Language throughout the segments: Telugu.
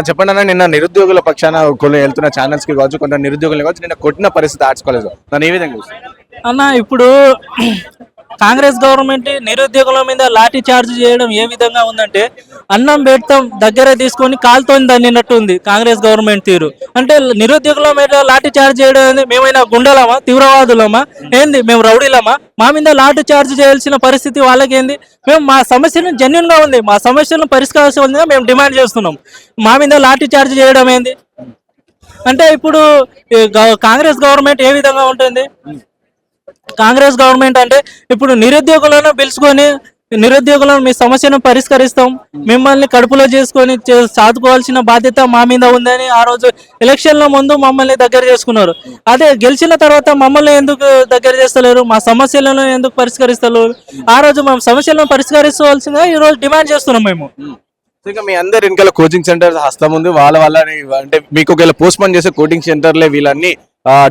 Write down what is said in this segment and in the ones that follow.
చెప్పండి అన్న, నిన్న నిరుద్యోగుల పక్షాన కొన్ని వెళ్తున్న ఛానల్స్ కి కావచ్చు, కొంత నిరుద్యోగులు కావచ్చు, నిన్న కొట్టిన పరిస్థితి ఆర్ట్స్ కాలేజ్ లో దాన్ని ఏ విధంగా చూస్తారు? అన్న ఇప్పుడు కాంగ్రెస్ గవర్నమెంట్ నిరుద్యోగుల మీద లాఠీ చార్జ్ చేయడం ఏ విధంగా ఉందంటే అన్నం పెడతాం దగ్గర తీసుకొని కాలుతో దన్నినట్టు ఉంది కాంగ్రెస్ గవర్నమెంట్ తీరు. అంటే నిరుద్యోగుల మీద లాఠీ చార్జ్ చేయడం అనేది మేమైనా గుండెలమా తీవ్రవాదులమా ఏంది, మేము రౌడీలమా? మా మీద లాఠీ చార్జ్ చేయాల్సిన పరిస్థితి వాళ్ళకేంది? మేము మా సమస్యను జెన్యున్ గా ఉంది, మా సమస్యలను పరిష్కరించాల్సిందిగా మేము డిమాండ్ చేస్తున్నాం. మా మీద లాఠీ చార్జ్ చేయడం ఏంది అంటే ఇప్పుడు కాంగ్రెస్ గవర్నమెంట్ ఏ విధంగా ఉంటుంది? కాంగ్రెస్ గవర్నమెంట్ అంటే ఇప్పుడు నిరుద్యోగులను పిలుచుకొని నిరుద్యోగులను మీ సమస్యను పరిష్కరిస్తాం, మిమ్మల్ని కడుపులో చేసుకొని సాదుకోవాల్సిన బాధ్యత మా మీద ఉందని ఆ రోజు ఎలక్షన్ల ముందు మమ్మల్ని దగ్గర చేసుకున్నారు. అదే గెలిచిన తర్వాత మమ్మల్ని ఎందుకు దగ్గర చేస్తలేరు? మా సమస్యలను ఎందుకు పరిష్కరిస్తలేరు? ఆ రోజు మేము సమస్యలను పరిష్కరించవలసిందిగా ఈ రోజు డిమాండ్ చేస్తున్నాం మేము. ఇంకా మీ అందరు వెనకాల కోచింగ్ సెంటర్ హస్తం ఉంది, వాళ్ళని అంటే మీకు ఒకవేళ పోస్ట్ పోన్ చేసే కోచింగ్ సెంటర్లే వీళ్ళన్ని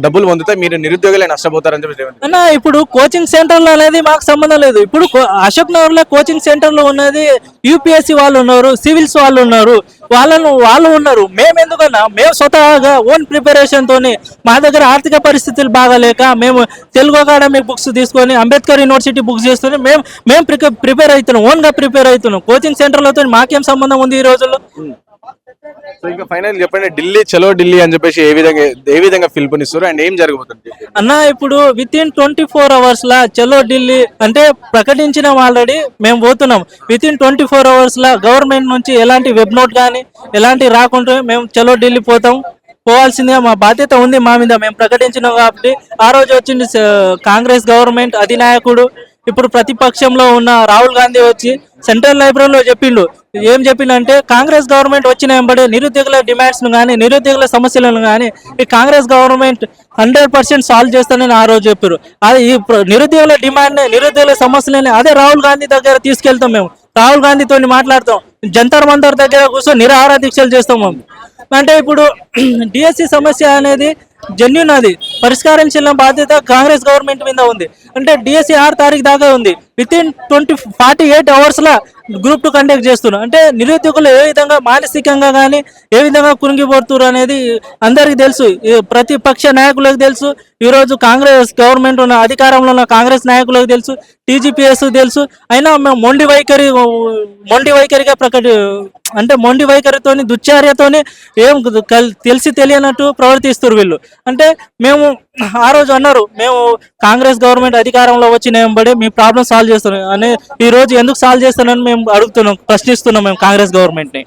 డబ్బులు పొందితే మీరు నిరుద్యోగులే నష్టపోతారని చెప్పి అన్న ఇప్పుడు కోచింగ్ సెంటర్లు అనేది మాకు సంబంధం లేదు. ఇప్పుడు అశోక్ నగర్ లో కోచింగ్ సెంటర్లు ఉన్నది యూపీఎస్సీ వాళ్ళు ఉన్నారు, సివిల్స్ వాళ్ళు ఉన్నారు, వాళ్ళు ఉన్నారు. మేము ఎందుకన్నా మేము స్వతహాగా ఓన్ ప్రిపరేషన్ తోని మా దగ్గర ఆర్థిక పరిస్థితులు బాగాలేక మేము తెలుగు అకాడమిక్ బుక్స్ తీసుకొని అంబేద్కర్ యూనివర్సిటీ బుక్స్ చేసుకొని మేము ప్రిపేర్ అవుతున్నాం, ఓన్ గా ప్రిపేర్ అవుతున్నాం. కోచింగ్ సెంటర్లతో మాకేం సంబంధం ఉంది ఈ రోజుల్లో? సో ఇంకా ఫైనల్ చెప్పండి, ఢిల్లీ చలో ఢిల్లీ అని చెప్పేసి ఏ విధంగా పిలుపునిస్తారు అండ్ ఏం జరగబోతుంది అన్న? ఇప్పుడు విత్ ఇన్ 24 hours లా చలో ఢిల్లీ అంటే ప్రకటించినాం ఆల్రెడీ, మేము పోతున్నాం. With in 24 hours law government నుంచి ఎలాంటి వెబ్ నోట్ కానీ ఎలాంటి రాకుంటే మేము చలో ఢిల్లీ పోవాల్సిందిగా మా బాధ్యత ఉంది మా మీద, మేము ప్రకటించినాం కాబట్టి. ఆ రోజు వచ్చింది కాంగ్రెస్ గవర్నమెంట్ అధినాయకుడు, ఇప్పుడు ప్రతిపక్షంలో ఉన్న రాహుల్ గాంధీ వచ్చి సెంట్రల్ లైబ్రరీలో చెప్పిండు. ఏం చెప్పిండంటే కాంగ్రెస్ గవర్నమెంట్ వచ్చిన వెంబడే నిరుద్యోగుల డిమాండ్స్ ను కానీ నిరుద్యోగుల సమస్యలను కానీ ఈ కాంగ్రెస్ గవర్నమెంట్ 100% సాల్వ్ చేస్తానని ఆ రోజు చెప్పారు. అది ఈ నిరుద్యోగుల డిమాండ్ నిరుద్యోగుల సమస్యలని అదే రాహుల్ గాంధీ దగ్గర తీసుకెళ్తాం. మేము రాహుల్ గాంధీతో మాట్లాడతాం, జంతర్ మంతర్ దగ్గర కూర్చొని నిరాహార దీక్షలు చేస్తాం మేము. అంటే ఇప్పుడు డిఎస్సి సమస్య అనేది జెన్యున్, అది పరిష్కరించిన బాధ్యత కాంగ్రెస్ గవర్నమెంట్ మీద ఉంది. అంటే డిఎస్సి 6 తారీఖు దాకా ఉంది. With in 48 hours law group 2 conduct చేస్తున్నారు. అంటే నిరుద్యోగులు ఏ విధంగా మానసికంగా కానీ ఏ విధంగా కురింగిపోతున్నారు అనేది అందరికీ తెలుసు, ప్రతిపక్ష నాయకులకు తెలుసు, ఈరోజు కాంగ్రెస్ గవర్నమెంట్ ఉన్న అధికారంలో ఉన్న కాంగ్రెస్ నాయకులకు తెలుసు, టీజీపీఎస్ తెలుసు. అయినా మేము మొండి వైఖరిగా అంటే మొండి వైఖరితోని దుశ్చర్యతోని ఏం తెలిసి తెలియనట్టు ప్రవర్తిస్తారు వీళ్ళు. అంటే మేము ఆ రోజు అన్నారు, మేము కాంగ్రెస్ గవర్నమెంట్ అధికారంలో వచ్చిన వెంబడి మీ ప్రాబ్లం సాల్వ్ చేస్తున్నాం అని. ఈ రోజు ఎందుకు సాల్వ్ చేస్తానని మేము అడుగుతున్నాం, ప్రశ్నిస్తున్నాం మేము కాంగ్రెస్ గవర్నమెంట్ ని.